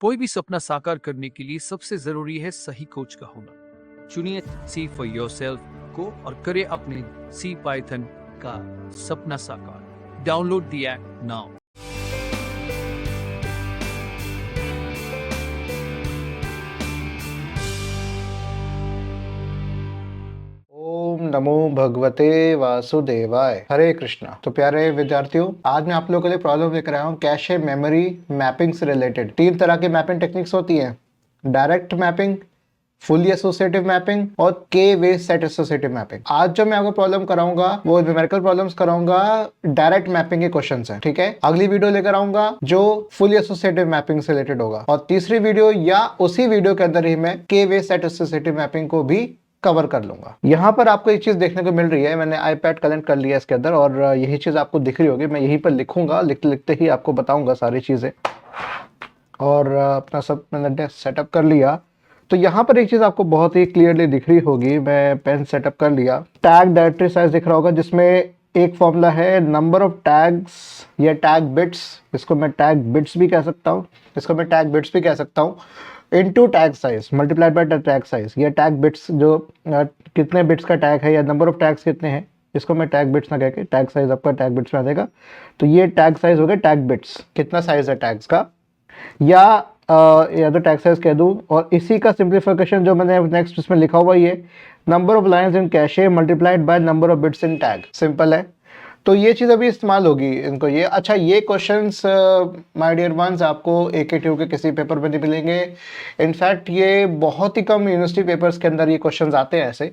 कोई भी सपना साकार करने के लिए सबसे जरूरी है सही कोच का होना। चुनिए सी फॉर योरसेल्फ को और करें अपने सी पाइथन का सपना साकार। Download the app now. ओम नमो भगवते वासुदेवाय। हरे कृष्णा। तो प्यारे विद्यार्थियों, आज मैं आप लोगों के लिए प्रॉब्लम लेकर आया हूँ कैशे मेमोरी मैपिंग से रिलेटेड। तीन तरह की मैपिंग टेक्निक्स होती हैं: direct mapping, fully associative mapping और के वे सेट एसोसिएटिव मैपिंग। आज जो मैं आपको प्रॉब्लम कराऊंगा वो न्यूमेरिकल प्रॉब्लम्स कराऊंगा, डायरेक्ट मैपिंग के क्वेश्चंस हैं। ठीक है, अगली वीडियो लेकर आऊंगा जो फुली एसोसिएटिव मैपिंग से रिलेटेड होगा, और तीसरी वीडियो या उसी वीडियो के अंदर ही मैं के वे सेट एसोसिएटिव मैपिंग को भी कवर कर लूंगा। यहाँ पर आपको एक चीज देखने को मिल रही है, मैंने आईपैड कनेक्ट कर लिया इसके अंदर, और यही चीज आपको दिख रही होगी। मैं यहीं पर लिखूंगा, लिखते लिखते ही आपको बताऊंगा सारी चीजें। और अपना सब मैंने सेटअप कर लिया। तो यहाँ पर एक चीज आपको बहुत ही क्लियरली दिख रही होगी। मैं पेन सेटअप कर लिया। टैग डायरेक्टरी साइज दिख रहा होगा, जिसमें एक फॉर्मूला है नंबर ऑफ टैग्स या टैग बिट्स, इसको मैं टैग बिट्स भी कह सकता हूँ, इसको मैं टैग बिट्स भी कह सकता हूँ, into tag size multiplied by tag size. ये टैग बिट्स जो कितने बिट्स का टैग है या नंबर ऑफ टैग्स कितने हैं, इसको मैं टैग बिट्स ना कह के टैग साइज आपका टैग बिट्स में आ जाएगा। तो ये टैग साइज हो गया, टैग बिट्स कितना साइज है टैग्स का, या तो टैग साइज कह दूं। और इसी का सिंप्लीफिकेशन जो मैंने नेक्स्ट इसमें लिखा हुआ ये number of lines in cache multiplied by number of bits in tag. Simple है। तो ये चीज़ अभी इस्तेमाल होगी इनको। ये अच्छा, ये क्वेश्चंस माय डियर वंस आपको AKTU के किसी पेपर में नहीं मिलेंगे। इनफैक्ट ये बहुत ही कम यूनिवर्सिटी पेपर्स के अंदर ये क्वेश्चंस आते हैं ऐसे।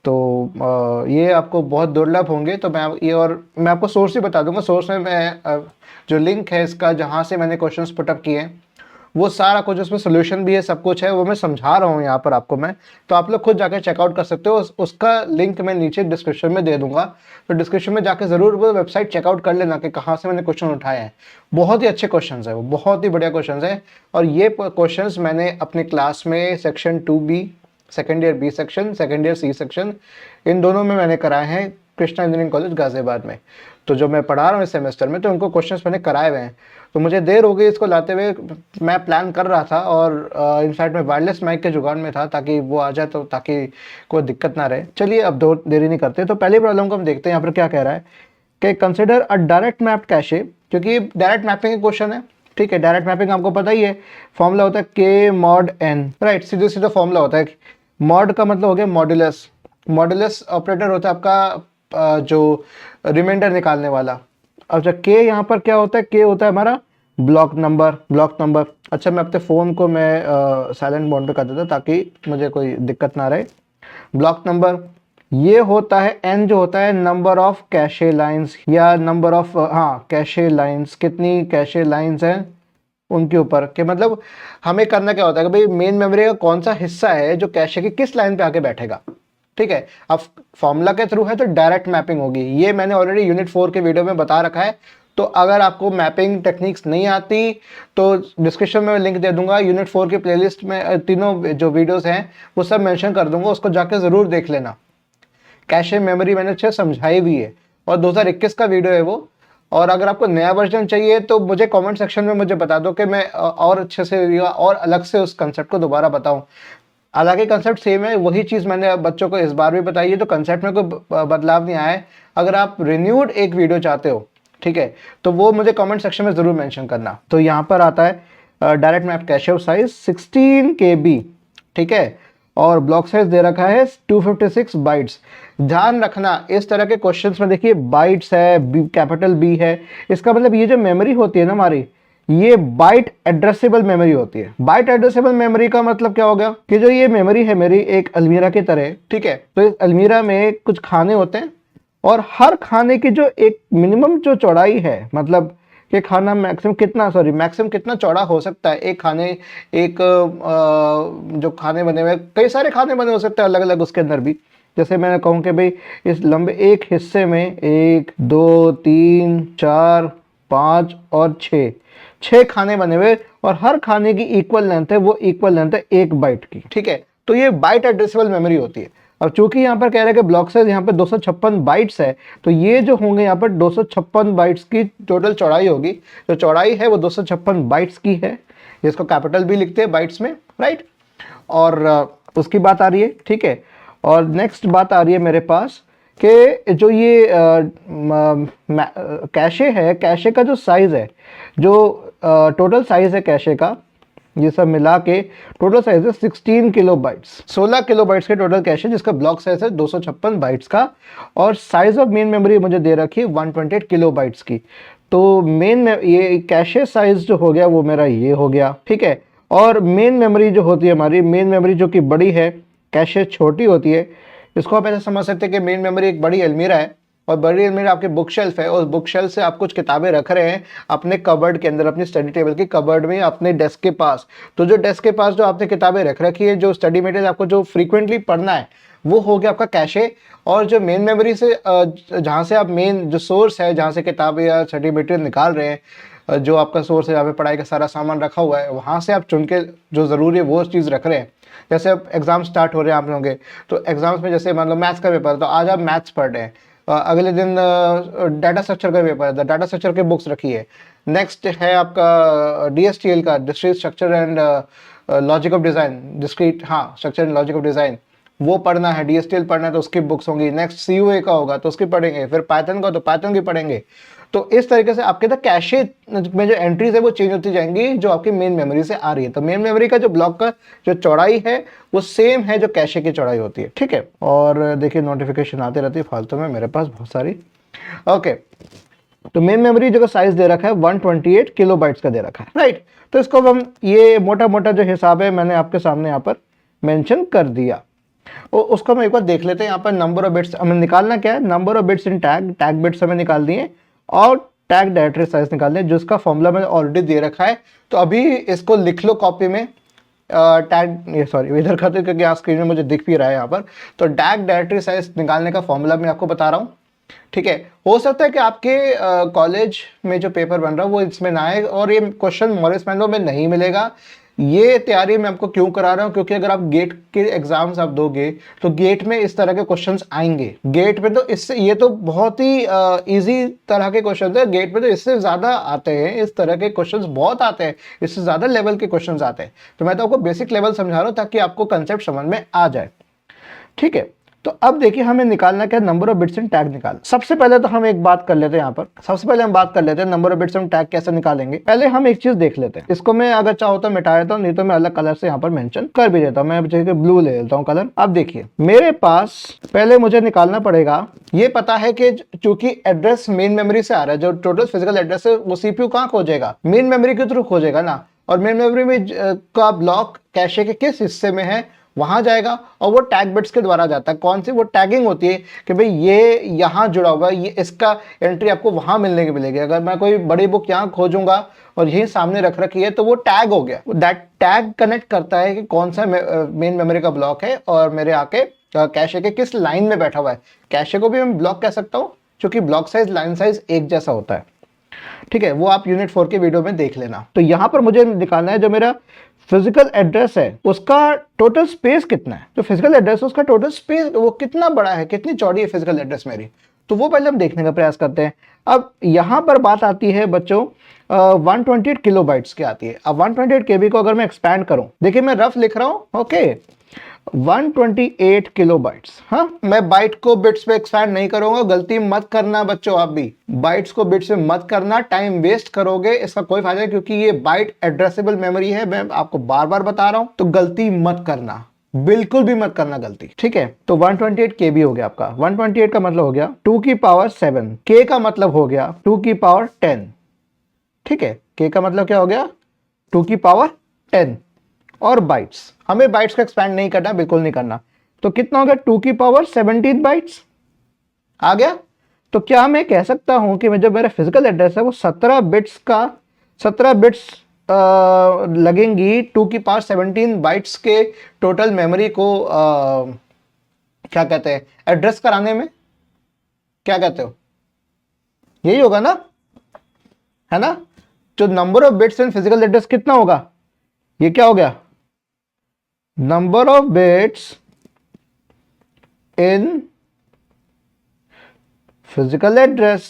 तो ये आपको बहुत दुर्लभ होंगे। तो मैं ये, और मैं आपको सोर्स भी बता दूंगा। सोर्स में मैं जो लिंक है इसका, जहाँ से मैंने क्वेश्चंस पुटअप किए हैं, वो सारा कुछ उसमें सोल्यूशन भी है, सब कुछ है, वो मैं समझा रहा हूँ यहाँ पर आपको मैं। तो आप लोग खुद जाकर चेकआउट कर सकते हो। उसका लिंक मैं नीचे डिस्क्रिप्शन में दे दूंगा। तो डिस्क्रिप्शन में जाकर जरूर वो वेबसाइट चेकआउट कर लेना कि कहाँ से मैंने क्वेश्चन उठाए हैं। बहुत ही अच्छे क्वेश्चन है, वो बहुत ही बढ़िया क्वेश्चन है। और ये क्वेश्चन मैंने अपनी क्लास में section 2B, second year B section, second year C section, इन दोनों में मैंने कराए हैं कृष्णा इंजीनियरिंग कॉलेज गाजियाबाद में। तो जो मैं पढ़ा रहा हूँ इस सेमेस्टर में, तो उनको क्वेश्चंस मैंने कराए हुए हैं। तो मुझे देर हो गई इसको लाते हुए। मैं प्लान कर रहा था, और इनफैक्ट मैं वायरलेस माइक के जुगाड़ में था ताकि वो आ जाए, तो ताकि कोई दिक्कत ना रहे। चलिए अब देरी नहीं करते। तो पहली प्रॉब्लम को हम देखते हैं यहाँ पर क्या कह रहा है कि consider a direct mapped cache, क्योंकि डायरेक्ट मैपिंग का क्वेश्चन है। ठीक है, डायरेक्ट मैपिंग आपको पता ही है, फॉर्मूला होता है K mod n, राइट। सीधे सीधा फॉर्मूला होता है। मॉड का मतलब हो गया मॉड्यूलस। मॉड्यूलस ऑपरेटर होता है आपका जो रिमाइंडर निकालने वाला। अब जब K यहाँ पर क्या होता है, K होता है हमारा ब्लॉक नंबर, ब्लॉक नंबर। अच्छा, मैं अपने फ़ोन को मैं साइलेंट मोड पे कर देता ताकि मुझे कोई दिक्कत ना रहे। ब्लॉक नंबर ये होता है n, जो होता है नंबर ऑफ कैशे लाइंस, या नंबर ऑफ कैशे लाइंस, कितनी कैशे लाइंस हैं उनके ऊपर। कि मतलब हमें करना क्या होता है कि भाई मेन मेमोरी का कौन सा हिस्सा है जो कैशे की किस लाइन पे आके बैठेगा। ठीक है, अब फॉर्मूला के थ्रू है तो डायरेक्ट मैपिंग होगी। ये मैंने ऑलरेडी यूनिट 4 के वीडियो में बता रखा है। तो अगर आपको मैपिंग टेक्निक्स नहीं आती तो डिस्क्रिप्शन में लिंक दे दूंगा। यूनिट 4 की प्लेलिस्ट में तीनों जो वीडियोस हैं वो सब मेंशन कर दूंगा, उसको जाके जरूर देख लेना। कैशे मेमोरी मैंने अच्छे समझाई भी है, और 2021 का वीडियो है वो। और अगर आपको नया वर्जन चाहिए तो मुझे कमेंट सेक्शन में मुझे बता दो कि मैं और अच्छे से और अलग से उस कंसेप्ट को दोबारा बताऊं। हालांकि कंसेप्ट सेम है, वही चीज़ मैंने बच्चों को इस बार भी बताई है, तो कंसेप्ट में कोई बदलाव नहीं आया है। अगर आप रिन्यूड एक वीडियो चाहते हो, ठीक है, तो वो मुझे कमेंट सेक्शन में ज़रूर मेंशन करना। तो यहाँ पर आता है direct map cache size 16 KB, ठीक है, और ब्लॉक साइज दे रखा है 256 बाइट्स। ध्यान रखना इस तरह के क्वेश्चंस में, देखिए बाइट्स है, कैपिटल B है, इसका मतलब ये जो मेमोरी होती है ना हमारी, ये बाइट एड्रेसेबल मेमोरी होती है। बाइट एड्रेसेबल मेमोरी का मतलब क्या हो गया कि जो ये मेमोरी है मेरी एक अलमीरा की तरह, ठीक है, तो इस अलमीरा में कुछ खाने होते हैं, और हर खाने की जो एक मिनिमम जो चौड़ाई है, मतलब कि खाना मैक्सिमम कितना चौड़ा हो सकता है एक खाने, एक जो खाने बने हुए, कई सारे खाने बने हो सकते हैं अलग अलग उसके अंदर भी। जैसे मैं कहूँ कि भाई इस लंबे एक हिस्से में 1 2 3 4 5 और 6 खाने बने हुए, और हर खाने की इक्वल लेंथ है, वो इक्वल लेंथ है 1 बाइट की। ठीक है, तो ये बाइट एड्रेसेबल मेमोरी होती है। अब चूंकि यहाँ पर कह रहे हैं कि ब्लॉक साइज यहाँ पे 256 बाइट्स है, तो ये जो होंगे यहाँ पर 256 बाइट्स की टोटल चौड़ाई होगी। जो चौड़ाई है वो 256 बाइट्स की है। जिसको कैपिटल बी लिखते हैं बाइट्स में, राइट। और उसकी बात आ रही है, ठीक है। और नेक्स्ट बात आ रही है मेरे पास कि जो ये कैशे है, कैशे का जो साइज़ है, जो टोटल साइज़ है कैशे का, ये सब मिला के टोटल साइज है 16 किलो बाइट्स, 16 किलो बाइट्स के टोटल कैश है, जिसका ब्लॉक साइज है 256 बाइट्स का। और साइज ऑफ मेन मेमोरी मुझे दे रखी है 128 किलो बाइट्स की। तो मेन ये कैशे साइज जो हो गया वो मेरा ये हो गया, ठीक है। और मेन मेमोरी जो होती है हमारी, मेन मेमोरी जो कि बड़ी है, कैशे छोटी होती है। इसको आप ऐसे समझ सकते हैं कि मेन मेमोरी एक बड़ी अलमीरा है और बड़ी अलमीरा आपके बुक शेल्फ है, और बुक शेल्फ से आप कुछ किताबें रख रहे हैं अपने कबर्ड के अंदर, अपनी स्टडी टेबल की कबर्ड में, अपने डेस्क के पास। तो जो डेस्क के पास जो आपने किताबें रख रखी है, जो स्टडी मटेरियल आपको जो फ्रीक्वेंटली पढ़ना है, वो हो गया आपका कैशे। और जो मेन मेमोरी से जहाँ से आप मेन जो सोर्स है, जहाँ से किताबें या स्टडी मटेरियल निकाल रहे हैं, जो आपका सोर्स है, जहाँ पे पढ़ाई का सारा सामान रखा हुआ है, वहाँ से आप चुन के जो ज़रूरी है वो चीज़ रख रहे हैं। जैसे अब एग्जाम स्टार्ट हो रहे हैं आप लोगों के, तो एग्जाम्स में जैसे मान लो मैथ्स का पेपर, तो आज आप मैथ्स पढ़ रहे हैं, अगले दिन डाटा स्ट्रक्चर का पेपर है, डाटा स्ट्रक्चर के बुक्स रखी है। नेक्स्ट है आपका DSTL का, discrete structure and logic of design, discrete, हाँ, structure and logic of design, वो पढ़ना है। DSTL पढ़ना है तो उसकी बुक्स होंगी। नेक्स्ट CUA का होगा तो उसकी पढ़ेंगे, फिर पाइथन का तो पाइथन की पढ़ेंगे। तो इस तरीके से आपके द कैशे में जो एंट्रीज है वो चेंज होती जाएंगी, जो आपकी मेन मेमोरी से आ रही है। तो मेन मेमोरी का जो ब्लॉक का जो चौड़ाई है वो सेम है जो कैशे की चौड़ाई होती है, ठीक है। और देखिए नोटिफिकेशन आते रहती है फालतू में मेरे पास बहुत सारी। ओके, तो मेन मेमोरी जो साइज दे रखा है 128 किलो बाइट्स का दे रखा है, राइट। तो इसको हम ये मोटा मोटा जो हिसाब है मैंने आपके सामने यहाँ पर मेंशन कर दिया। और उसको हम एक बार देख लेते हैं। यहाँ पर नंबर ऑफ बिट्स हमें निकालना क्या है, number of bits in tag, tag bits हमें निकाल दिए, और टैग डायरेक्टरी साइज निकाल दिए, जिसका फॉर्मूला मैंने ऑलरेडी दे रखा है। तो अभी इसको लिख लो कॉपी में, टैग, ये सॉरी इधर खाते क्योंकि यहाँ स्क्रीन में मुझे दिख भी रहा है यहाँ पर। तो टैग डायरेक्टरी साइज निकालने का फॉर्मूला मैं आपको बता रहा हूँ, ठीक है। हो सकता है कि आपके कॉलेज में जो पेपर बन रहा है वो इसमें ना आए, और ये क्वेश्चन मॉरिस मैनो में नहीं मिलेगा। ये तैयारी मैं आपको क्यों करा रहा हूँ, क्योंकि अगर आप गेट के एग्जाम्स आप दोगे तो गेट में इस तरह के क्वेश्चंस आएंगे। गेट में तो इससे, ये तो बहुत ही इजी तरह के क्वेश्चन है, गेट में तो इससे ज्यादा आते हैं, इस तरह के क्वेश्चंस बहुत आते हैं, इससे ज्यादा लेवल के क्वेश्चंस आते हैं। तो मैं तो आपको बेसिक लेवल समझा रहा हूँ ताकि आपको कंसेप्ट समझ में आ जाए, ठीक है। तो अब देखिए हमें निकालना क्या, number of bits in tag निकाल। सबसे पहले तो हम एक बात कर लेते हैं यहाँ पर, सबसे पहले हम बात कर लेते हैं number of bits in tag कैसे निकालेंगे। पहले हम एक चीज देख लेते हैं, इसको मैं अगर चाहो तो मिटा देता हूँ, नहीं तो मैं अलग कलर से यहाँ पर मेंशन कर भी देता हूँ। मैं जैसे ब्लू ले लेता हूँ कलर। अब देखिए मेरे पास पहले मुझे निकालना पड़ेगा, ये पता है कि चूंकि एड्रेस मेन मेमोरी से आ रहा है, जो टोटल फिजिकल एड्रेस है वो CPU कहाँ खोजेगा, मेन मेमोरी के थ्रू खोजेगा ना। और मेन मेमोरी में का ब्लॉक कैशे के किस हिस्से में है वहां जाएगा, और वो टैग बिट्स के द्वारा जाता है। कौन सी वो टैगिंग होती है कि भाई ये यहाँ जुड़ा हुआ है, ये इसका एंट्री आपको वहां मिलने की मिलेगी। अगर मैं कोई बड़ी बुक यहाँ खोजूंगा और यही सामने रख रखी है तो वो टैग हो गया। दैट टैग कनेक्ट करता है कि कौन सा मेन मेमोरी का ब्लॉक है और मेरे आके कैशे के किस लाइन में बैठा हुआ है। कैशे को भी मैं ब्लॉक कह सकता हूँ क्योंकि ब्लॉक साइज लाइन साइज एक जैसा होता है, ठीक है। वो आप यूनिट 4 के वीडियो में देख लेना। तो यहां पर मुझे निकालना है जो मेरा फिजिकल एड्रेस है उसका टोटल स्पेस कितना है। जो फिजिकल एड्रेस है उसका टोटल स्पेस वो कितना बड़ा है, कितनी चौड़ी है फिजिकल एड्रेस मेरी, तो वो पहले हम देखने का प्रयास करते हैं। अब यहां पर बात आती है बच्चों 128 किलो बाइट्स की आती है। अब 128 KB को अगर मैं एक्सपैंड करूं, देखिए मैं रफ लिख रहा हूं, ओके, 128 किलो बाइट्स। हाँ, मैं बाइट को बिट्स पे एक्सपैंड नहीं करूंगा, गलती मत करना बच्चों, आप भी बाइट्स को बिट्स पे मत करना, टाइम वेस्ट करोगे, इसका कोई फायदा नहीं, क्योंकि ये बाइट एड्रेसेबल मेमोरी है, मैं आपको बार बार बता रहा हूं। तो गलती मत करना, बिल्कुल भी मत करना गलती, ठीक है। तो 128 KB हो गया आपका। 128 का मतलब हो गया 2 की पावर 7, K का मतलब हो गया 2 की पावर 10, ठीक है। K का मतलब क्या हो गया, 2 की पावर 10। और बाइट्स, हमें बाइट्स का एक्सपैंड नहीं करना, बिल्कुल नहीं करना। तो कितना हो गया, 2 की पावर 17 बाइट्स आ गया। तो क्या मैं कह सकता हूं कि जो मेरा फिजिकल एड्रेस है वो 17 बिट्स का 17 बिट्स लगेंगी 2 की पावर 17 बाइट्स के टोटल मेमोरी को क्या कहते हैं, एड्रेस कराने में। क्या कहते हो, यही होगा ना, है ना। जो number of bits in physical address कितना होगा, ये क्या हो गया, number of bits in physical address.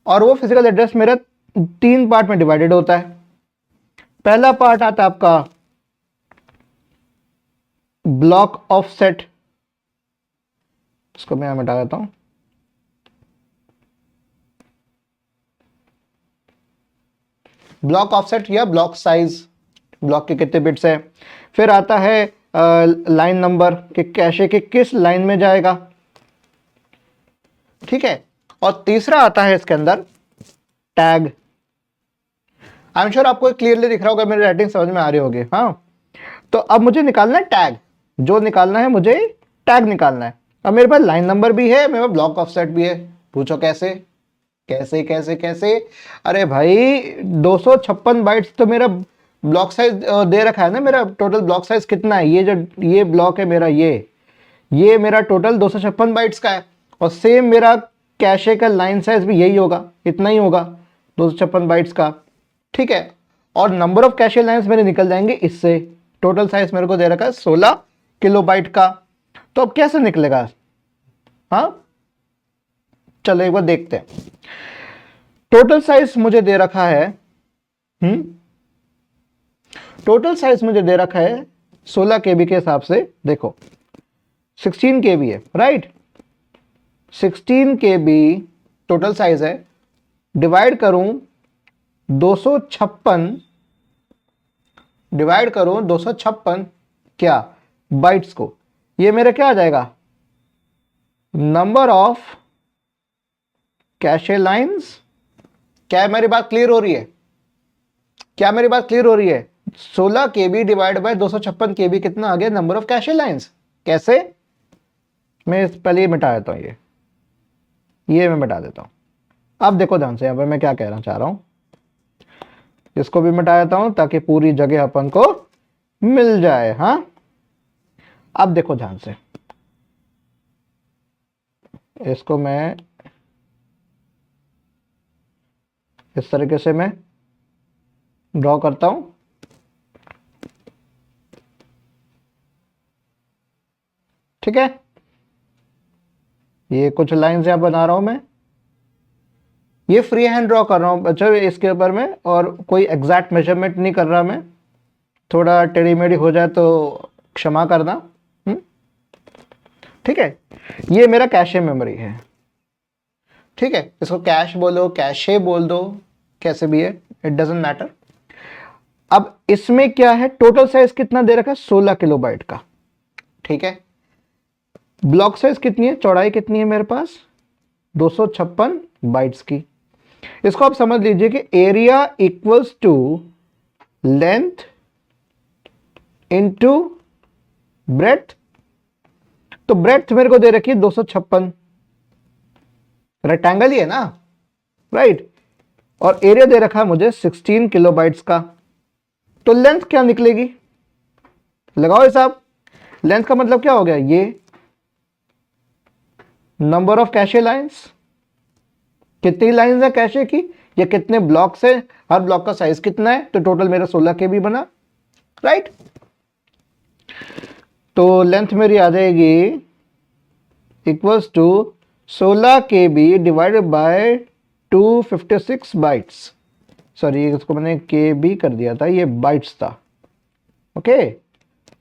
और वो फिजिकल एड्रेस मेरा 3 पार्ट में डिवाइडेड होता है। पहला पार्ट आता है आपका ब्लॉक ऑफसेट, इसको मैं यहां मिटा देता हूं। ब्लॉक ऑफसेट या ब्लॉक साइज, ब्लॉक के कितने बिट्स है। फिर आता है लाइन नंबर कि कैशे के किस लाइन में जाएगा, ठीक है। और तीसरा आता है इसके अंदर टैग। आई एम श्योर आपको क्लियरली दिख रहा होगा, मेरी राइटिंग समझ में आ रही होगी। हाँ, तो अब मुझे निकालना है टैग, जो निकालना है मुझे टैग निकालना है। अब मेरे पास लाइन नंबर भी है, मेरे पास ब्लॉक ऑफसेट भी है। पूछो कैसे कैसे कैसे कैसे। अरे भाई 256 बाइट्स तो मेरा ब्लॉक साइज दे रखा है ना। मेरा टोटल ब्लॉक साइज कितना है, ये जो ये ब्लॉक है मेरा, ये मेरा टोटल 256 बाइट्स का है। और सेम मेरा कैशे का लाइन साइज भी यही होगा, इतना ही होगा 256 बाइट्स का, ठीक है। और नंबर ऑफ कैशे लाइंस मेरे निकल जाएंगे इससे। टोटल साइज मेरे को दे रखा है 16 किलोबाइट का। तो अब कैसे निकलेगा, हाँ चलो एक बार देखते हैं। टोटल साइज मुझे दे रखा है, टोटल साइज मुझे दे रखा है 16 केबी के हिसाब से। देखो 16 केबी है, राइट। 16 केबी टोटल साइज है, डिवाइड करूं 256, डिवाइड करूं 256 क्या बाइट्स को, ये मेरा क्या आ जाएगा, नंबर ऑफ कैशे लाइंस। क्या मेरी बात क्लियर हो रही है, क्या मेरी बात क्लियर हो रही है। 16 केबी डिवाइड बाय 256 केबी कितना आ गया, नंबर ऑफ कैशे लाइंस। कैसे, मैं पहले ये मिटा देता हूं, ये मैं मिटा देता हूं। अब देखो ध्यान से, यहां पर मैं क्या कहना चाह रहा हूं, इसको भी मिटा देता हूं ताकि पूरी जगह अपन को मिल जाए। हाँ, अब देखो ध्यान से, इसको मैं इस तरीके से मैं ड्रॉ करता हूं, ठीक है। ये कुछ लाइंस यहां बना रहा हूं मैं, ये फ्री हैंड ड्रॉ कर रहा हूं बच्चा इसके ऊपर में, और कोई एग्जैक्ट मेजरमेंट नहीं कर रहा मैं। थोड़ा टेढ़ी मेढ़ी हो जाए तो क्षमा करना, ठीक है। ये मेरा कैशे मेमोरी है, ठीक है। इसको कैश बोलो, कैशे बोल दो, कैसे भी है, इट डजंट मैटर। अब इसमें क्या है, टोटल साइज कितना दे रखा है, 16 किलोबाइट का, ठीक है। ब्लॉक साइज कितनी है, चौड़ाई कितनी है मेरे पास, 256 बाइट्स की। इसको आप समझ लीजिए कि area equals to length into breadth. तो ब्रेड्थ मेरे को दे रखी है 256, रेक्टेंगल ही है ना, राइट। और एरिया दे रखा है मुझे 16 किलोबाइट्स का। तो लेंथ क्या निकलेगी, लगाओ हिसाब। लेंथ का मतलब क्या हो गया, ये नंबर ऑफ कैशे लाइंस, कितनी लाइंस है कैशे की, या कितने ब्लॉक्स है, हर ब्लॉक का साइज कितना है। तो टोटल मेरा 16 केबी बना, राइट। तो लेंथ मेरी आ जाएगी equals to 16 KB divided by 256 bytes. Sorry, इसको मैंने केबी कर दिया था, ये बाइट्स था, ओके।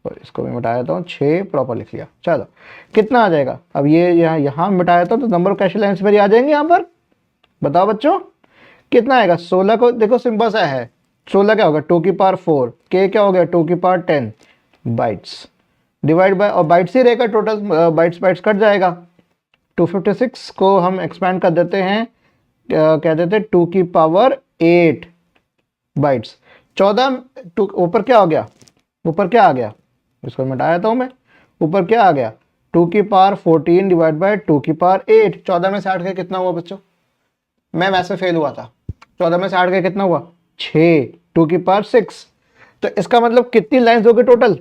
और इसको मैं मिटा देता हूँ, 6 प्रॉपर लिख लिया। चलो कितना आ जाएगा, अब ये यहाँ मिटा देता हूँ, तो नंबर ऑफ कैशे लाइंस मेरी आ जाएंगे यहाँ पर। बताओ बच्चों कितना आएगा। 16 को देखो सिंपल सा है, 16 क्या होगा 2 की पावर 4, के क्या हो गया 2 की पावर 10 बाइट्स, डिवाइड बाय, और बाइट्स ही रहेगा टोटल, बाइट्स बाइट्स कट जाएगा। 256 को हम एक्सपैंड कर देते हैं, कह देते हैं 2 की पावर 8 बाइट्स। 14 ऊपर क्या हो गया, ऊपर क्या आ गया, इसको मिटा देता हूं मैं। ऊपर क्या आ गया, 2 की पावर 14 डिवाइड बाय 2 की पावर 8। 14 में से 8 का कितना हुआ बच्चों, मैं वैसे फेल हुआ था। 14 में से 8 का कितना हुआ 6, 2 की पावर 6। तो इसका मतलब कितनी लाइंस हो गई टोटल,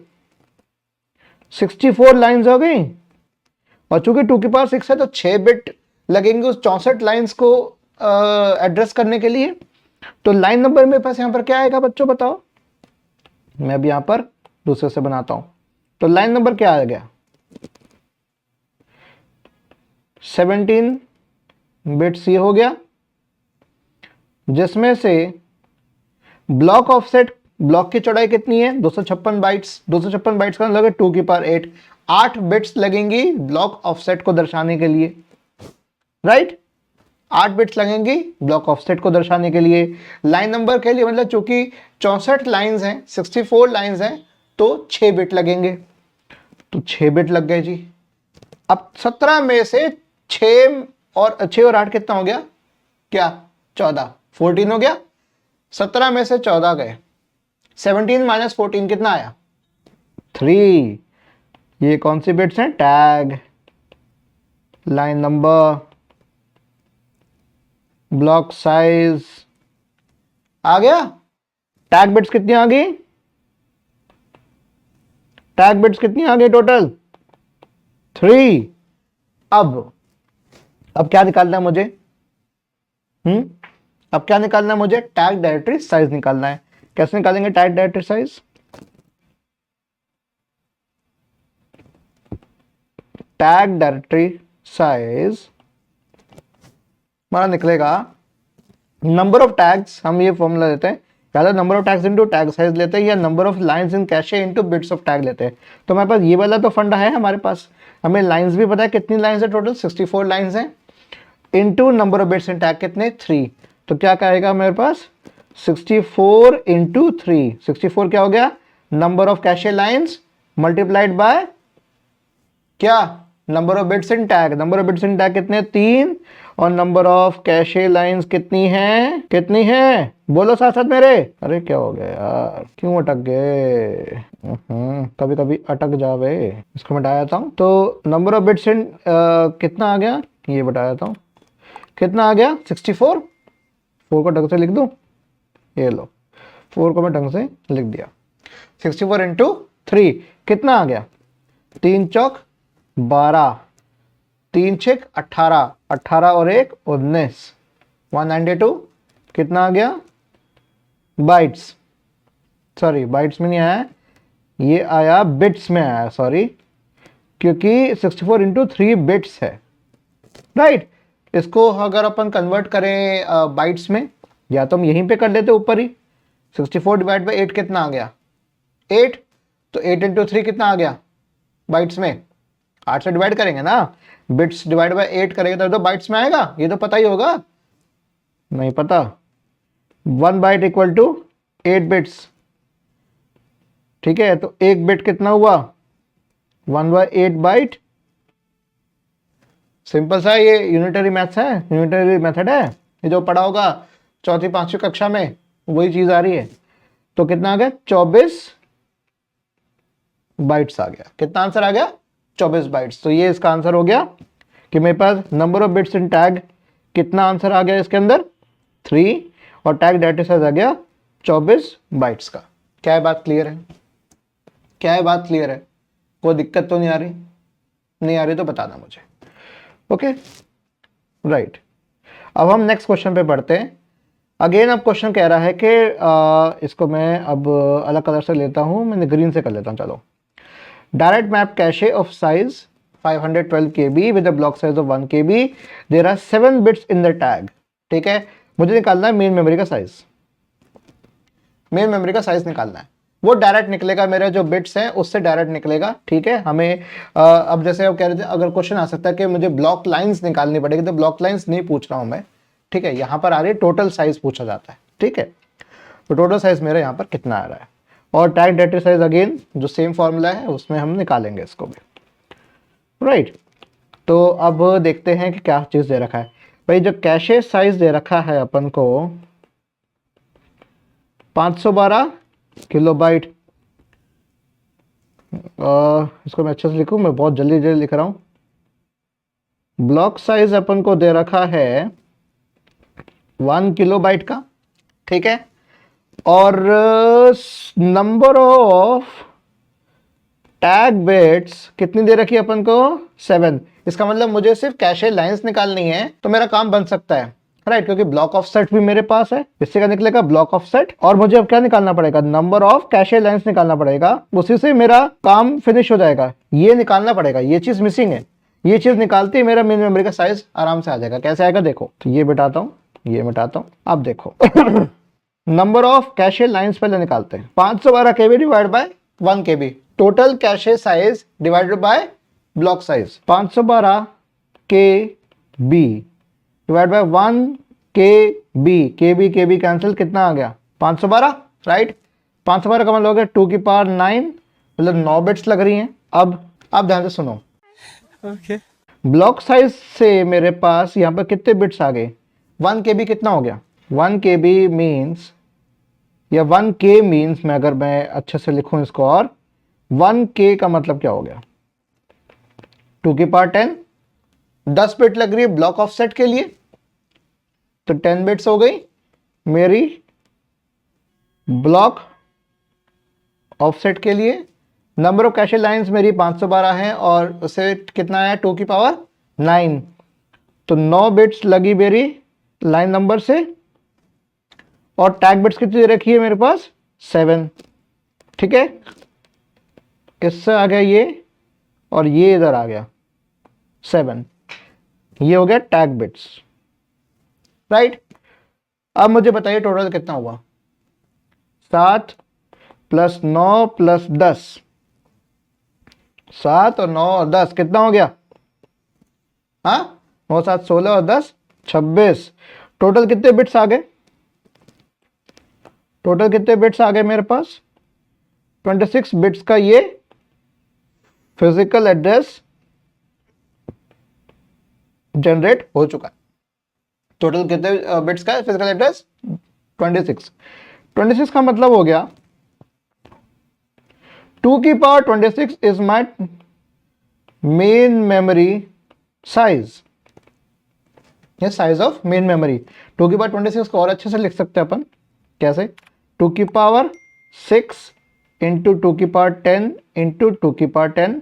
64 लाइंस हो गई। और चूंकि 2 की पावर 6 है तो 6 बिट लगेंगे उस 64 लाइंस को एड्रेस करने के लिए। तो लाइन नंबर मेरे पास यहां पर क्या आएगा बच्चों बताओ, मैं अब यहां पर दूसरे से बनाता हूं। तो लाइन नंबर क्या आ गया, 17 बिट्स ये हो गया, जिसमें से ब्लॉक ऑफसेट ब्लॉक की चौड़ाई कितनी है 256 बाइट्स, 256 बाइट्स का मतलब है 2 की पावर 8, 8 बिट्स लगेंगी ब्लॉक ऑफसेट को दर्शाने के लिए, राइट। 8 बिट्स लगेंगी ब्लॉक ऑफसेट को दर्शाने के लिए। लाइन नंबर के लिए मतलब चूंकि 64 लाइंस हैं, 64 लाइंस हैं, तो 6 बिट लगेंगे, तो 6 बिट लग गए जी। अब 17 में से 6 और 8 कितना हो गया, क्या 14, 14 हो गया। 17 में से 14 गए, 17 माइनस 14 कितना आया 3। ये कौन सी बिट्स हैं, tag, line number, block size, आ गया। टैग बिट्स कितनी आ गई, टैग बिट्स कितनी आ गई टोटल 3। अब क्या निकालना है मुझे, अब क्या निकालना है मुझे, टैग डायरेक्टरी साइज निकालना है। कैसे निकालेंगे tag directory size, tag directory size हमारा निकलेगा नंबर ऑफ टैग्स, हम ये फॉर्मूला लेते हैं, या तो number of tags into tag size लेते हैं, या number of lines in cache into bits of tag लेते हैं। तो हमारे पास ये वाला तो फंडा है हमारे पास, हमें लाइंस भी पता है कितनी लाइंस है, टोटल 64 लाइंस हैं, into number of bits in tag कितने 3। तो क्या कहेगा मेरे पास 64 इंटू 3, 64 क्या हो गया, number of cache lines multiplied by क्या, number of bits in tag. Number of bits in tag कितने 3, और नंबर ऑफ कैशे लाइंस कितनी है बोलो साथ साथ मेरे। अरे क्या हो गया यार, क्यों अटक गए, कभी कभी अटक जावे। इसको मिटा देता हूं, तो नंबर ऑफ बिट्स इन कितना आ गया, ये बता देता हूं कितना आ गया 64। 4 को ढंग से लिख दूं, ये लो 4 को मैं ढंग से लिख दिया। 64 इंटू 3 कितना आ गया, 3 चौक 12, 3 छक 18, 18 और 1 19, 192 कितना आ गया बाइट्स, सॉरी बाइट्स में नहीं आया, ये आया बिट्स में आया, सॉरी, क्योंकि 64 इंटू 3 बिट्स है, राइट। इसको अगर अपन कन्वर्ट करें बाइट्स में, या तो हम यहीं पे कर लेते ऊपर ही, 64 डिवाइड बाई 8 कितना आ गया 8, तो 8 इंटू 3 कितना आ गया बाइट्स में, 8 से डिवाइड करेंगे ना, बिट्स डिवाइड बाय 8 करेंगे तो बाइट्स में आएगा, ये तो पता ही होगा, नहीं पता। 1 बाइट इक्वल टू 8 बिट्स, ठीक है, तो 1 बिट कितना हुआ 1/8 बाइट। सिंपल सा ये यूनिटरी मैथ्स है, यूनिटरी मेथड है, ये जो पढ़ा होगा 4वीं 5वीं कक्षा में वही चीज आ रही है। तो कितना आ गया 24 बाइट्स आ गया, कितना आंसर आ गया 24 बाइट्स। तो ये इसका आंसर हो गया कि मेरे पास number of bits in tag कितना आंसर आ गया इसके अंदर 3, और टैग डाटा साइज आ गया 24 बाइट्स का। क्या है बात क्लियर है, क्या है बात क्लियर है, कोई दिक्कत तो नहीं आ रही, नहीं आ रही तो बताना मुझे, ओके राइट। अब हम नेक्स्ट क्वेश्चन पे बढ़ते हैं। अगेन अब क्वेश्चन कह रहा है कि इसको मैं अब अलग कलर से लेता हूं, मैंने ग्रीन से कर लेता हूं, चलो। Direct map cache of size 512 KB with a block size of 1 KB, there are 7 bits in the tag, ठीक है। मुझे निकालना है मेन मेमोरी का साइज, मेन मेमोरी का साइज निकालना है, वो डायरेक्ट निकलेगा, मेरे जो बिट्स हैं उससे डायरेक्ट निकलेगा, ठीक है। हमें अब जैसे अब कह रहे थे अगर क्वेश्चन आ सकता है कि मुझे ब्लॉक लाइंस निकालनी पड़ेगी, तो ब्लॉक लाइंस नहीं पूछ रहा हूं मैं, ठीक है, यहां पर आ रही है टोटल साइज पूछा जाता है, ठीक है। तो टोटल साइज मेरा यहाँ पर कितना आ रहा है, और टैग डाटा साइज अगेन जो सेम फॉर्मूला है उसमें हम निकालेंगे इसको भी, राइट। तो अब देखते हैं कि क्या चीज दे रखा है भाई। जो कैशे साइज दे रखा है अपन को 512 किलोबाइट, इसको मैं अच्छे से लिखूं, मैं बहुत जल्दी जल्दी लिख रहा हूं। ब्लॉक साइज अपन को दे रखा है 1 किलोबाइट का, ठीक है, और नंबर ऑफ टैग बिट्स कितनी दे रखी है अपन को 7। इसका मतलब मुझे सिर्फ कैशे लाइंस निकालनी है तो मेरा काम बन सकता है, राइट, क्योंकि ब्लॉक ऑफ सेट भी मेरे पास है, इससे क्या निकलेगा ब्लॉक ऑफ सेट, और मुझे अब क्या निकालना पड़ेगा नंबर ऑफ कैशे लाइंस निकालना पड़ेगा, उसी से मेरा काम फिनिश हो जाएगा। ये निकालना पड़ेगा, ये चीज मिसिंग है, ये चीज निकालते ही मेरा मेन मेमोरी का साइज आराम से आ जाएगा। कैसे आएगा देखो, तो ये मिटाता हूं, ये मिटाता हूं, अब देखो नंबर ऑफ कैशे लाइंस पहले निकालते हैं। 512 KB divide by 1 KB, total cache size divided by block size. 512 KB divide by 1 KB, KB cancel, कितना आ गया 512, राइट। 512 का मतलब हो गया 2 की पावर 9, मतलब 9 बिट्स लग रही हैं। अब ध्यान से सुनो, Okay. ब्लॉक साइज से मेरे पास यहाँ पर कितने बिट्स आ गए, 1 KB कितना हो गया, 1 KB मीन्स, या 1K मीन्स, मैं अगर मैं अच्छे से लिखूं इसको, और 1K का मतलब क्या हो गया, 2 की पावर 10, 10 बिट लग रही है ब्लॉक ऑफसेट के लिए, तो 10 बिट्स हो गई मेरी ब्लॉक ऑफसेट के लिए। नंबर ऑफ कैशे लाइंस मेरी 512 है और उसे कितना आया 2 की पावर 9, तो 9 बिट्स लगी मेरी लाइन नंबर से, और टैग बिट्स कितनी रखी है मेरे पास 7, ठीक है। इससे आ गया ये, और ये इधर आ गया 7, ये हो गया टैग बिट्स, राइट। अब मुझे बताइए टोटल कितना हुआ, 7 + 9 + 10, 7 और 9 और 10 कितना हो गया, हाँ 9 7 16 और 10 26, टोटल कितने बिट्स आ गए, टोटल कितने बिट्स आ गए मेरे पास 26 बिट्स का ये फिजिकल एड्रेस जनरेट हो चुका है। टोटल कितने बिट्स का फिजिकल एड्रेस 26 का मतलब हो गया 2 की power 26 is my main memory size, ये साइज ऑफ मेन मेमोरी। 2 की पावर 26 को और अच्छे से लिख सकते हैं अपन, कैसे, 2 की पावर 6 इंटू 2 की पावर 10 इंटू 2 की पावर 10,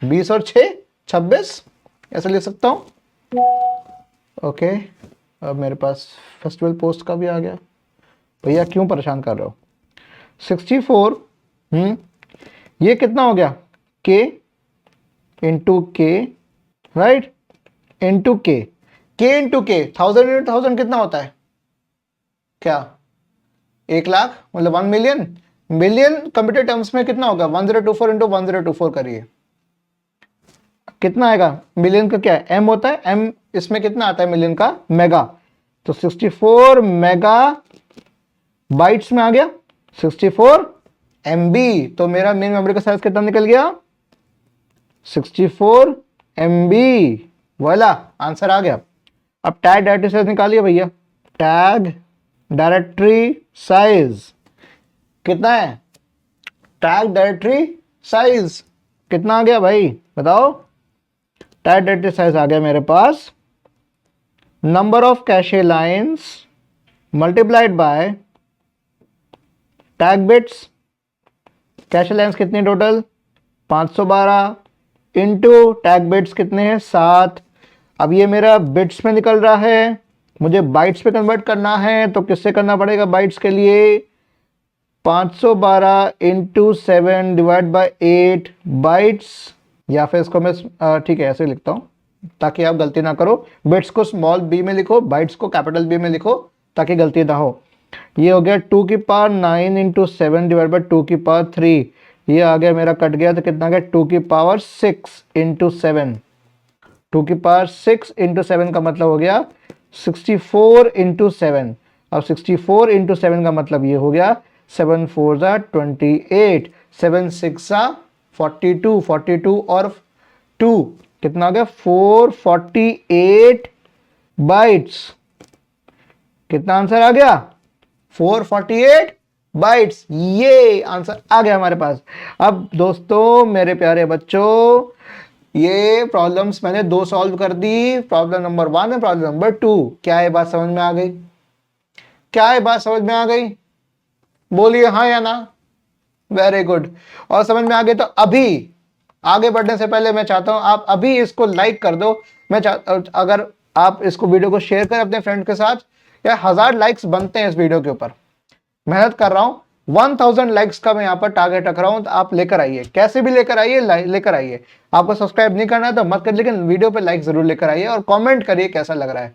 20 और 6 26, ऐसे लिख सकता हूं। ओके, अब मेरे पास फेस्टिवल पोस्ट का भी आ गया, भैया क्यों परेशान कर रहे हो। 64, ये कितना हो गया K इंटू के, राइट, इंटू के, इंटू के, 1000 इंटू 1000 कितना होता है, क्या 1 लाख, मतलब 1 मिलियन, मिलियन कंप्यूटर टर्म्स में कितना होगा 1024 इंटू 1024 करिए, कितना आएगा, मिलियन का क्या है M होता है, M इसमें कितना आता है मिलियन का, मेगा, तो 64 मेगा बाइट्स में आ गया 64 MB, तो मेरा मेन मेमोरी का साइज कितना निकल गया 64 MB, वाला आंसर आ गया। अब टैग डायरेक्टरी साइज निकालिए भैया, टैग डायरेक्टरी साइज कितना है, टैग डायरेक्टरी साइज कितना आ गया भाई बताओ, टैग डायरेक्टरी साइज आ गया मेरे पास number of cache lines multiplied by tag bits, cache lines कितनी टोटल 512 इंटू टैग बिट्स कितने हैं 7। अब ये मेरा बिट्स में निकल रहा है, मुझे बाइट्स पे कन्वर्ट करना है, तो किससे करना पड़ेगा बाइट्स के लिए, 512 इंटू 7 डिवाइड बाई 8 बाइट्स, या फिर इसको मैं ठीक है ऐसे लिखता हूँ ताकि आप गलती ना करो, बिट्स को स्मॉल b में लिखो, बाइट्स को कैपिटल B में लिखो ताकि गलती ना हो। ये हो गया 2 की पावर 9 इंटू 7 डिवाइड बाई 2 की पावर 3, ये आ गया मेरा कट गया, तो कितना आ गया 2 की पावर 6 इंटू 7, 2 की पावर 6 इंटू 7 का मतलब हो गया 64 इंटू 7। अब 64 इंटू 7 का मतलब ये हो गया 7 4 28, 7 6 42, 42 और 2 कितना आ गया 448 बाइट्स, कितना आंसर आ गया 448 बाइट्स, ये आंसर आ गया हमारे पास। अब दोस्तों मेरे प्यारे बच्चों, ये प्रॉब्लम्स मैंने 2 सॉल्व कर दी, प्रॉब्लम नंबर 1 और प्रॉब्लम नंबर 2। क्या ये बात समझ में आ गई, क्या ये बात समझ में आ गई, बोलिए हाँ या ना, वेरी गुड। और समझ में आ गई तो अभी आगे बढ़ने से पहले मैं चाहता हूं आप अभी इसको लाइक कर दो, मैं अगर आप इसको वीडियो को शेयर करें अपने फ्रेंड के साथ, या 1000 लाइक्स बनते हैं इस वीडियो के ऊपर, मेहनत कर रहा हूं 1000 लाइक्स का मैं यहाँ पर टारगेट रख रहा हूं, तो आप लेकर आइए, कैसे भी लेकर आइए, लेकर आइए। आपको सब्सक्राइब नहीं करना है तो मत कर, लेकिन वीडियो पे लाइक जरूर लेकर आइए और कमेंट करिए कैसा लग रहा है।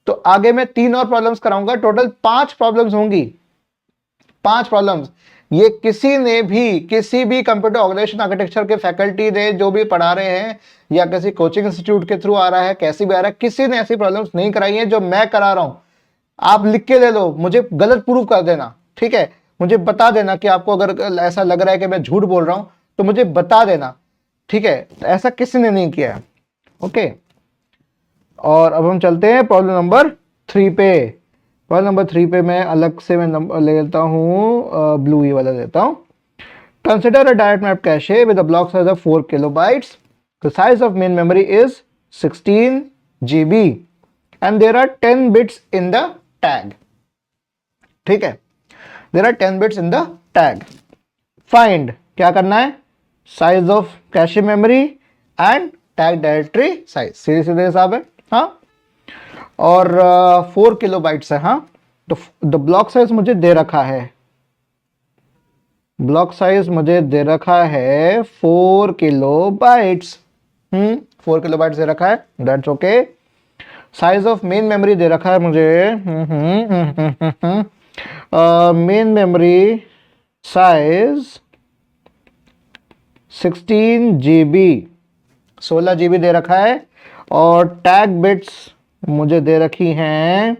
तो आगे मैं 3 और प्रॉब्लम्स कराऊंगा, टोटल 5 प्रॉब्लम्स होंगी, 5 प्रॉब्लम्स। ये किसी भी कंप्यूटर ऑर्गेनाइजेशन आर्किटेक्चर के फैकल्टी ने जो भी पढ़ा रहे हैं या किसी कोचिंग इंस्टीट्यूट के थ्रू आ रहा है, कैसी भी आ रहा है, किसी ने ऐसी प्रॉब्लम्स नहीं कराई है जो मैं करा रहा हूं। आप लिख के दे दो, मुझे गलत प्रूव कर देना, ठीक है, मुझे बता देना कि आपको अगर ऐसा लग रहा है कि मैं झूठ बोल रहा हूं तो मुझे बता देना, ठीक है। ऐसा किसी ने नहीं किया है, ओके। और अब हम चलते हैं प्रॉब्लम नंबर 3 पे। प्रॉब्लम नंबर 3 पे मैं अलग से मैं नंबर ले लेता हूँ, ब्लू ये वाला लेता हूँ। Consider a direct map cache with a block size of 4 kilobytes. The size of main memory is 16 GB and there are 10 bits in the tag, ठीक है, there are 10 bits in the tag. Find, क्या करना है, size of cache memory and tag directory size, सीधे सीधे हिसाब है, हाँ। और 4 किलोबाइट्स है, हाँ। तो द ब्लॉक साइज मुझे दे रखा है, ब्लॉक साइज मुझे दे रखा है 4 किलोबाइट्स, 4 किलोबाइट्स दे रखा है, that's okay. Size of main memory दे रखा है मुझे, main memory size 16 GB, 16 GB दे रखा है। और टैग बिट्स मुझे दे रखी हैं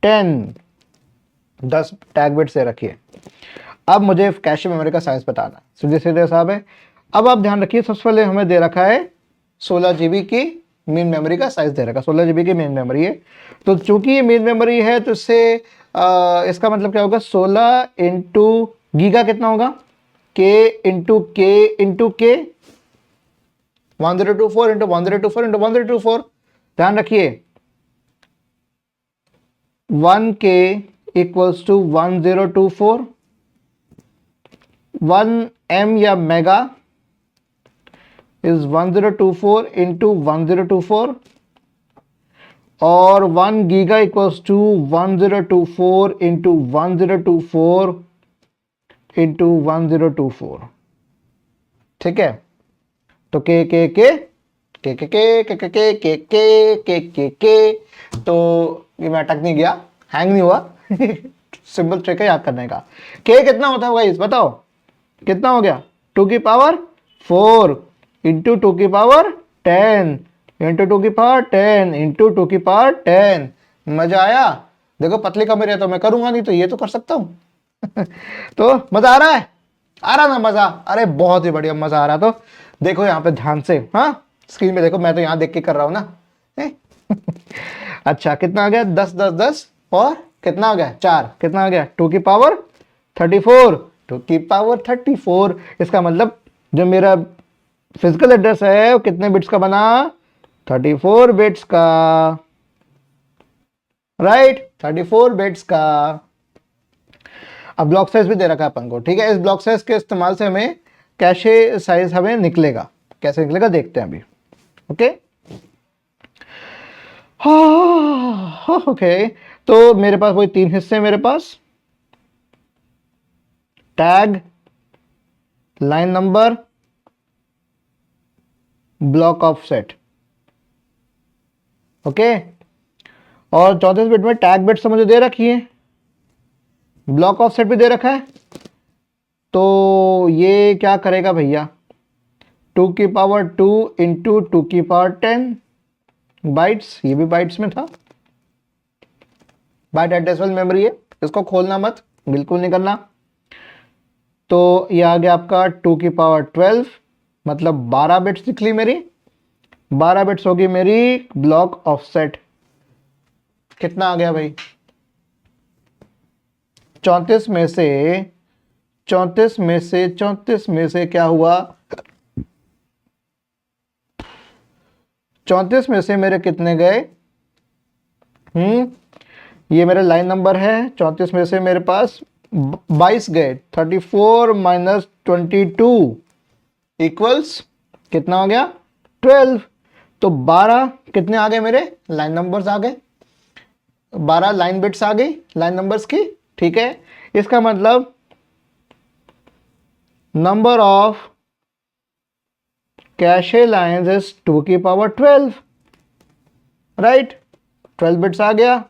10 टैग बिट्स दे रखी है। अब मुझे कैशे मेमोरी का साइज बताना, सीधे सीधे हिसाब है। अब आप ध्यान रखिए, सबसे पहले हमें दे रखा है 16 GB की मेन मेमोरी का साइज दे रखा है, 16 GB की मेन मेमोरी है। तो चूंकि ये मेन मेमोरी है तो इससे इसका मतलब क्या होगा, 16 इंटू गीगा कितना होगा, के इंटू के 1024 इंटू 1024 इंटू 1024। ध्यान रखिए 1K इक्वल्स टू 1024, 1M या मेगा इज 1024 इंटू 1024, और 1 giga equals to 1024 into 1024 into 1024, ठीक है। तो के तो ये मैं अटक नहीं गया, हैंग नहीं हुआ। सिंपल ट्रिक है याद करने का। के कितना होता है गाइस, बताओ कितना हो गया, 2 की पावर 4 इंटू 2 की पावर 10 इंटू 2 की पावर 10 इंटू 2 की पावर 10। मजा आया? देखो पतली कमर है तो मैं करूंगा नहीं, तो ये तो कर सकता हूं। तो मजा आ रहा है, आ रहा ना मजा? अरे बहुत ही बढ़िया मजा आ रहा। तो देखो यहाँ पे ध्यान से, हाँ स्क्रीन पे देखो, मैं तो यहाँ देख के कर रहा हूँ ना। अच्छा कितना आ गया, 10 10 10 और कितना आ गया 4, कितना आ गया 2 की पावर 34, 2 की पावर 34। इसका मतलब जो मेरा फिजिकल एड्रेस है वो कितने बिट्स का बना, 34 बिट्स का, राइट 34 बिट्स का। अब ब्लॉक साइज भी दे रखा है अपन को, ठीक है। इस ब्लॉक साइज के इस्तेमाल से हमें कैशे साइज हमें निकलेगा, कैसे निकलेगा देखते हैं अभी, ओके। हाँ ओके, तो मेरे पास वही 3 हिस्से हैं मेरे पास, tag, line number, block offset, okay. और 34 बिट में टैग बिट्स तो मुझे दे रखी है, ब्लॉक ऑफसेट भी दे रखा है। तो ये क्या करेगा भैया, 2 की पावर 2 इंटू 2 की पावर 10 बाइट्स, ये भी बाइट्स में था, बाइट एड्रेसेबल मेमोरी है, इसको खोलना मत, बिल्कुल नहीं करना। तो ये आ गया आपका 2 की पावर 12, मतलब 12 बिट्स निकली मेरी, 12 बिट्स होगी मेरी ब्लॉक ऑफसेट। कितना आ गया भाई, 34 में से क्या हुआ, 34 में से मेरे कितने गए, ये मेरा लाइन नंबर है, 34 में से मेरे पास 22 गए, 34 माइनस 22 इक्वल्स कितना हो गया 12। तो 12 कितने आ गए मेरे लाइन नंबर्स आ गए, 12 लाइन बिट्स आ गई लाइन नंबर्स की, ठीक है। इसका मतलब number of cache lines is 2 की पावर 12, राइट। 12 बिट्स आ गया,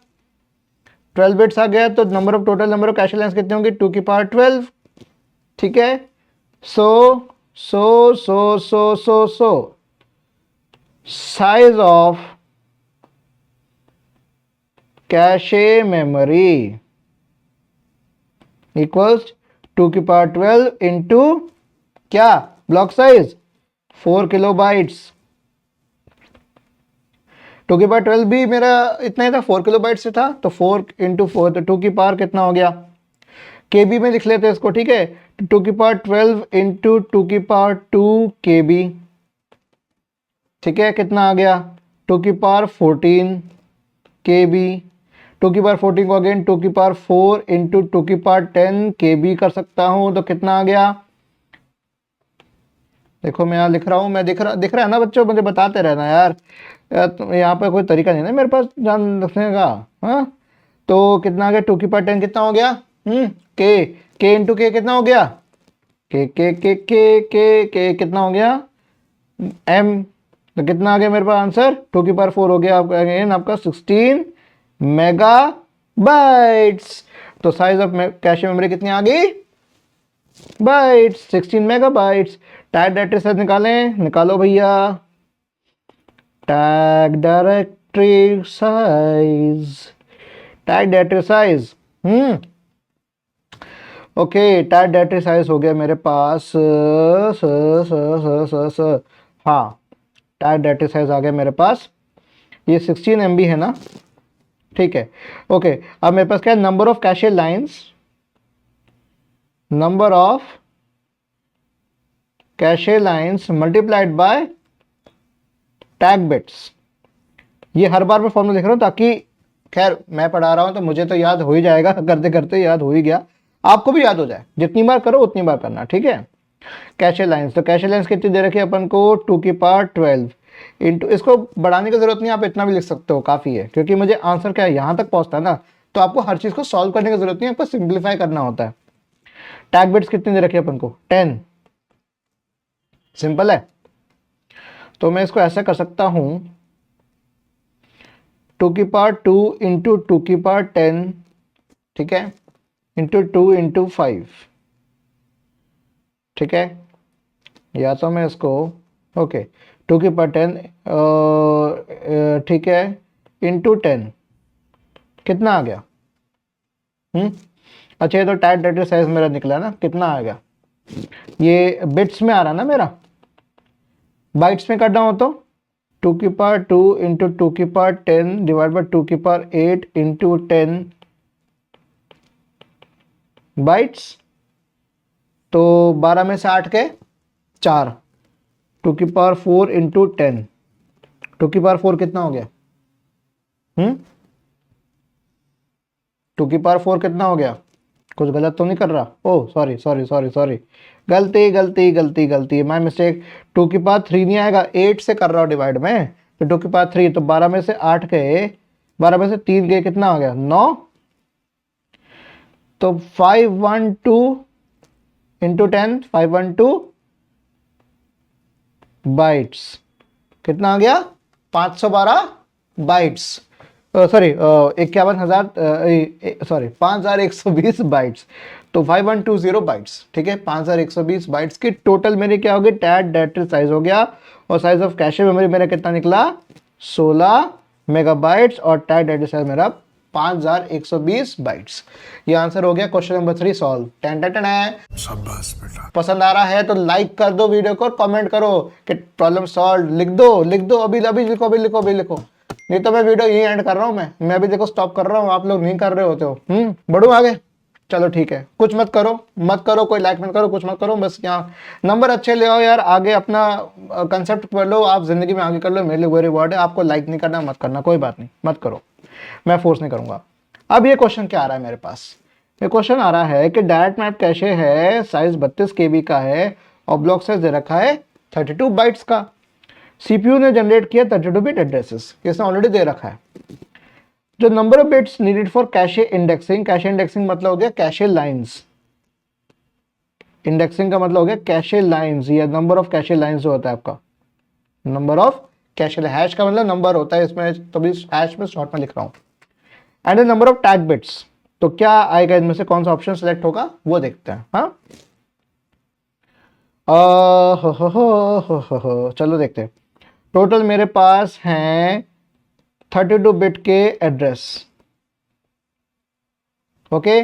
12 बिट्स आ गया, तो number of total number of cache lines कितने होंगे, 2 की पावर 12, ठीक है। So size of cache memory equals 2 की पावर 12 इंटू क्या, ब्लॉक साइज 4 किलोबाइट्स। 2 की पावर 12 भी मेरा इतना ही था, 4 किलोबाइट से था, तो 4 इंटू 4, तो 2 की पावर कितना हो गया, केबी में लिख लेते हैं इसको, ठीक है। 2 की पावर 12 इंटू 2 की पावर 2 केबी, ठीक है, कितना आ गया, 2 की पावर 14 केबी। 2 की पावर 14 को अगेन 2 की पावर 4 इंटू 2 की पावर 10 केबी कर सकता हूं, तो कितना आ गया, देखो मैं यहाँ लिख रहा हूँ, मैं दिख रहा है ना बच्चों, मुझे बताते रहना यार, तो यहाँ पे कोई तरीका नहीं है मेरे पास जान रखने का। हाँ, तो कितना आ गया, 2 की पावर 10 कितना हो गया, के इंटू के कितना हो गया, के कितना हो गया, एम, तो कितना आ गया मेरे पास आंसर, 2 की पावर 4 हो गया आपका अगेन आपका 16 मेगा बाइट्स। तो साइज ऑफ कैशे मेमोरी कितनी आ गई, bytes, 16 mega bytes. Tag directory size निकालो भैया, tag directory size, tag directory size, okay, tag directory size हो गया मेरे पास, हाँ, टैग डायरेक्टरी साइज आ गया मेरे पास, ये 16 MB है ना, ठीक है, ओके। अब मेरे पास क्या है, number of cache lines, number of cache lines multiplied by tag bits. ये हर बार मैं फॉर्मूला लिख रहा हूं ताकि, खैर मैं पढ़ा रहा हूं तो मुझे तो याद हो ही जाएगा, करते करते याद हो ही गया, आपको भी याद हो जाए, जितनी बार करो उतनी बार करना, ठीक है। कैशे लाइंस, तो कैशे लाइंस कितनी दे रखी है अपन को, 2 की पावर 12 इंटू, इसको बढ़ाने की जरूरत नहीं, आप इतना भी लिख सकते हो, काफी है, क्योंकि मुझे आंसर क्या है यहां तक पहुंचता है ना, तो आपको हर चीज को सॉल्व करने की जरूरत नहीं है, आपको सिंप्लीफाई करना होता है। टैग बिट्स कितनी दे रखी है अपन को, 10, सिंपल है। तो मैं इसको ऐसा कर सकता हूं, 2 की पावर 2 इंटू 2 की पावर 10, ठीक है, इंटू 2 इंटू 5, ठीक है, या तो मैं इसको, ओके, 2 की पावर 10, ठीक है, इंटू 10 कितना आ गया, अच्छा, ये तो टैग डायरेक्टरी साइज मेरा निकला ना, कितना आ गया, ये बिट्स में आ रहा ना मेरा, बाइट्स में करना हो तो 2 की पावर 2 इंटू 2 की पावर 10 डिवाइड बाई 2 की पावर 8 इंटू 10 बाइट्स, तो 12 में से 8 के 4, 2 की पावर 4 इंटू 10, 2 की पावर 4 कितना हो गया, 2 की पावर 4 कितना हो गया, कुछ गलत तो नहीं कर रहा, ओह सॉरी, गलती, माय मिस्टेक, 2 की पावर 3 नहीं आएगा, 8 से कर रहा हूँ डिवाइड में, तो 2 की पावर 3, तो 12 में से 8 गए, 12 में से 3 गए, कितना हो गया 9, तो 512 इंटू 10, 512 बाइट्स, कितना आ गया 512 बाइट्स, सॉरी 51,000, सॉरी 5120 बाइट्स, तो 5120 बाइट्स, ठीक है, 5120 बाइट्स की टोटल मेरी क्या होगी, टैग डायरेक्टरी साइज हो गया, और साइज ऑफ कैशे मेमोरी मेरा कितना निकला, 16 मेगाबाइट्स, और टैग डायरेक्टरी साइज मेरा 5120 बाइट्स। ये आंसर हो गया क्वेश्चन नंबर 3 सॉल्व। शाबाश बेटा। पसंद आ रहा है तो लाइक कर दो वीडियो को, और कमेंट करो कि प्रॉब्लम सॉल्व, लिख दो, अभी लिखो, नहीं तो मैं वीडियो यही एंड कर रहा हूँ, मैं अभी देखो स्टॉप कर रहा हूँ, आप लोग नहीं कर रहे होते हो, बढ़ो आगे, चलो ठीक है, कुछ मत करो, कोई लाइक मत करो, कुछ मत करो, बस यहाँ नंबर अच्छे ले आओ यार, आगे अपना कंसेप्ट पढ़ लो, आप जिंदगी में आगे कर लो, मेरे लिए वो रिवॉर्ड है, आपको लाइक नहीं करना मत करना, कोई बात नहीं, मत करो, मैं फोर्स नहीं करूंगा। अब ये क्वेश्चन क्या आ रहा है मेरे पास, ये क्वेश्चन आ रहा है कि डायरेक्ट मैप कैशे है, साइज 32 KB का है, और ब्लॉक साइज दे रखा है 32 बाइट्स का, सीपीयू ने जनरेट किया 32 बिट एड्रेसेस, इसने ऑलरेडी दे रखा है। जो number of bits needed for cache indexing मतलब हो गया कैशे लाइंस, इंडेक्सिंग का मतलब हो गया कैशे लाइंस, या नंबर ऑफ कैशे लाइंस जो होता है आपका, नंबर ऑफ कैशे, हैश का मतलब नंबर होता है इसमें, तभी हैश में शॉर्ट में लिख रहा हूं, and the number of tag bits. तो क्या आएगा इनमें से, कौन सा ऑप्शन सेलेक्ट होगा वो देखते हैं। हाँ हो, चलो देखते हैं। टोटल मेरे पास हैं 32 बिट के एड्रेस। ओके,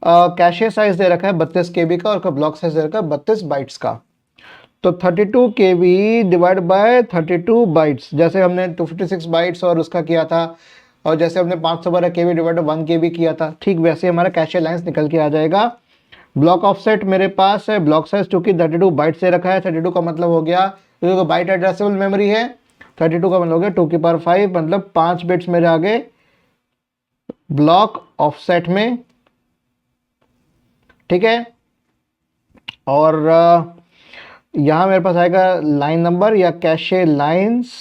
कैशे साइज दे रखा है 32 केबी का और ब्लॉक साइज दे रखा है 32 बाइट्स का। तो 32 केबी डिवाइड बाय 32 बाइट्स, जैसे हमने 256 बाइट्स और उसका किया था, और जैसे हमने 512 केबी डिवाइड बाय 1 केबी किया था, ठीक वैसे हमारा कैशे लाइंस निकल के आ जाएगा। ब्लॉक ऑफसेट मेरे पास है, ब्लॉक साइज चूंकि 32 बाइट से रखा है, 32 का मतलब हो गया तो बाइट एड्रेसेबल मेमोरी है, 32 का मतलब हो गया 2 की पावर 5, मतलब 5 बिट्स मेरे आगे ब्लॉक ऑफसेट में। ठीक है, और यहां मेरे पास आएगा लाइन नंबर या cache lines,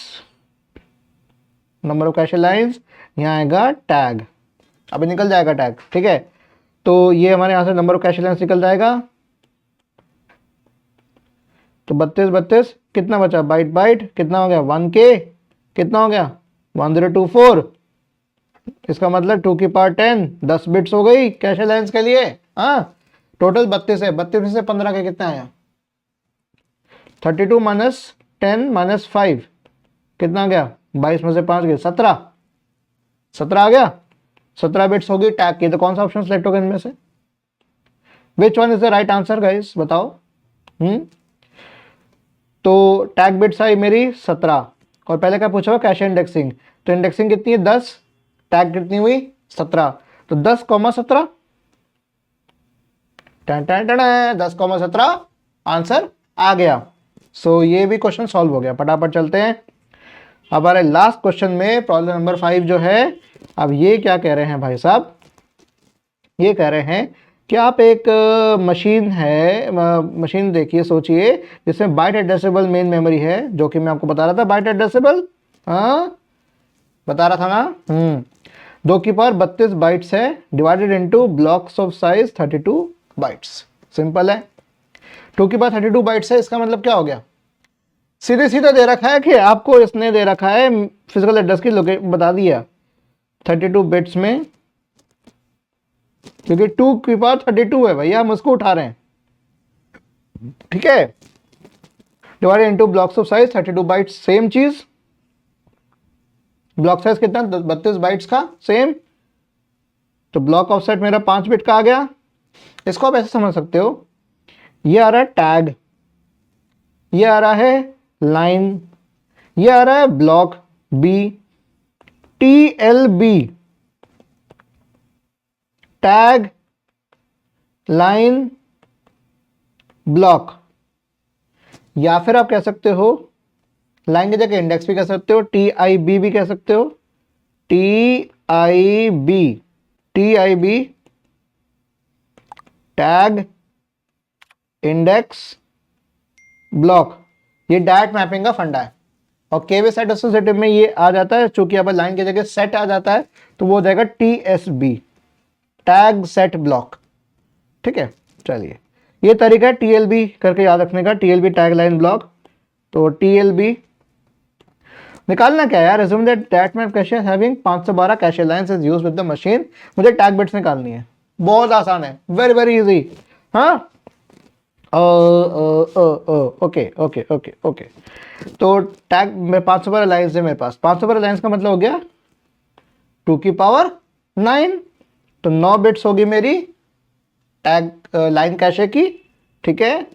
number of cache lines, यहां आएगा टैग, अभी निकल जाएगा टैग। ठीक है, तो ये हमारे यहां से नंबर ऑफ कैशे लाइंस निकल जाएगा। तो 32 32 कितना बचा, बाइट बाइट कितना हो गया 1K, कितना हो गया 1024, इसका मतलब 2 की पावर 10, 10 बिट्स हो गई कैशे लाइंस के लिए। हाँ, टोटल 32 है, 32 में से 15 के कितना आया, 32 माइनस 10 माइनस 5 कितना आ गया, 22 में से 5 गए 17, 17 आ गया, 17 बिट्स होगी टैग की। तो कौन सा ऑप्शन सेलेक्ट होगा इनमें से, which one is the right answer guys, बताओ। तो टैग बिट्स आई मेरी 17, और पहले क्या पूछा हुआ कैशे इंडेक्सिंग, तो इंडेक्सिंग कितनी है 10, टैग कितनी हुई 17, तो 10,17 10,17 आंसर आ गया। सो ये भी क्वेश्चन सॉल्व हो गया। फटाफट चलते हैं हमारे लास्ट क्वेश्चन में, प्रॉब्लम नंबर 5 जो है। अब ये क्या कह रहे हैं भाई साहब, ये कह रहे हैं कि आप एक मशीन है, मशीन देखिए, सोचिए, जिसमें बाइट एड्रेसेबल मेन मेमोरी है, जो कि मैं आपको बता रहा था बाइट एड्रेसेबल, हाँ बता रहा था ना। 2 की पावर 32 बाइट्स है, divided into blocks of size 32 bytes. Simple है, 2 की पावर 32 बाइट्स है, इसका मतलब क्या हो गया, सीधे सीधा दे रखा है कि आपको इसने दे रखा है फिजिकल एड्रेस की लोकेशन बता दिया 32 बिट्स में, क्योंकि 2 की पावर 32 है भैया, हम उसको उठा रहे हैं। ठीक है, divided into blocks of size 32 bytes, same चीज, ब्लॉक साइज कितना 32 बाइट्स का, सेम। तो ब्लॉक ऑफसेट मेरा 5 बिट का आ गया। इसको आप ऐसे समझ सकते हो, ये आ रहा है टैग, ये आ रहा है लाइन, ये आ रहा है block B, TLB, tag line block, या फिर आप कह सकते हो लाइन की जगह इंडेक्स भी कह सकते हो, TIB भी कह सकते हो, TIB टैग इंडेक्स ब्लॉक। ये डायरेक्ट मैपिंग का फंडा है, और केवे सेट एसोसिएटिव में ये आ जाता है, चूंकि अब लाइन की जगह सेट आ जाता है तो वो हो जाएगा TSB, टैग सेट ब्लॉक। ठीक है, चलिए ये तरीका है TLB करके याद रखने का, TLB टैग लाइन ब्लॉक। तो TLB निकालना क्या है यार, assume that map cache having 512 cache lines is used with the machine, मुझे टैग बिट्स निकालनी है, बहुत आसान है, वेरी वेरी इजी। हाँ, ओके ओके ओके ओके, तो टैग में 512 लाइंस है मेरे पास, 512 लाइंस का मतलब हो गया 2 की पावर 9, तो 9 बिट्स होगी मेरी टैग लाइन कैशे की। ठीक है,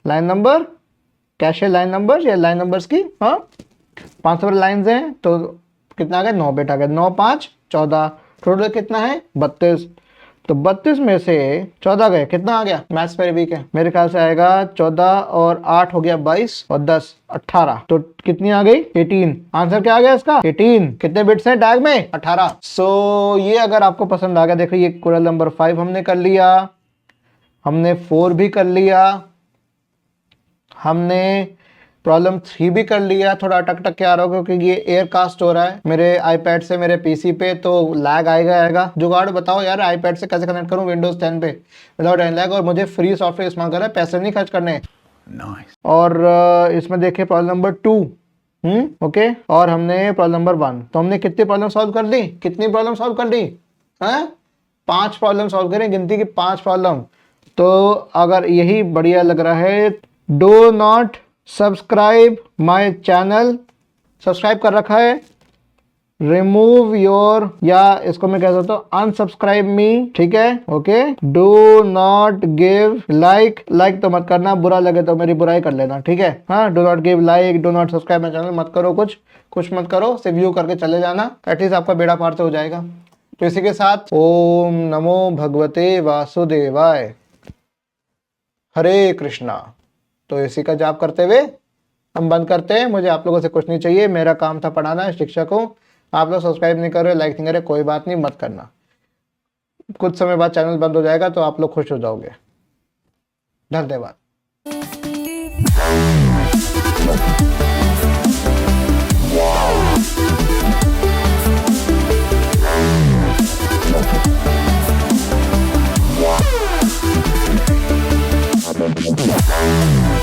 line number, cache line number या लाइन नंबर्स की। हाँ, 512 लाइंस हैं, तो कितना आ गया 9 बिट आ गया, 9 5 14, टोटल कितना है 32, तो 32 में से 14 गए, कितना आ गया, मैथ्स पर वीक है, मेरे ख्याल से आएगा 14 और 8 हो गया 22 और 10 18, तो कितनी आ गई 18। आंसर क्या आ गया इसका 18। कितने बिट्स हैं टैग में 18। सो ये अगर आपको पसंद आ गया, देखो ये क्वेश्चन नंबर 5 हमने कर लिया, हमने 4 भी कर लिया, हमने प्रॉब्लम 3 भी कर लिया। थोड़ा अटक के आ रहा होगा क्योंकि ये एयर कास्ट हो रहा है मेरे आईपैड से मेरे पीसी पे, तो लैग आएगा। जुगाड़ बताओ यार, आईपैड से कैसे कनेक्ट करूं विंडोज 10 पे विदाउट एनी लैग, और मुझे फ्री सॉफ्टवेयर इस्तेमाल करना है, पैसे नहीं खर्च करने। और इसमें देखिए प्रॉब्लम नंबर 2, ओके। और हमने प्रॉब्लम नंबर 1, तो हमने कितनी प्रॉब्लम सॉल्व कर दी? कितनी प्रॉब्लम सॉल्व कर दी? हैं? 5 प्रॉब्लम सॉल्व करें, गिनती की 5 प्रॉब्लम। तो अगर यही बढ़िया लग रहा है, do not subscribe my channel, subscribe कर रखा है, रिमूव योर, या इसको मैं कह सकता हूँ अनसब्सक्राइब मी, ठीक है, okay. Do not give like, like तो मत करना, बुरा लगे तो मेरी बुराई कर लेना, ठीक है। हाँ, do not give like, do not subscribe my channel, मत करो, कुछ मत करो, सिर्फ व्यू करके चले जाना, एटलीस्ट आपका बेड़ा पार तो हो जाएगा। तो इसी के साथ ओम नमो भगवते वासुदेवाय, हरे कृष्णा। तो इसी का जाप करते हुए हम बंद करते हैं। मुझे आप लोगों से कुछ नहीं चाहिए, मेरा काम था पढ़ाना, शिक्षक हूँ। आप लोग सब्सक्राइब नहीं कर रहे, लाइक नहीं कर रहे, कोई बात नहीं, मत करना। कुछ समय बाद चैनल बंद हो जाएगा तो आप लोग खुश हो जाओगे। धन्यवाद। Yeah.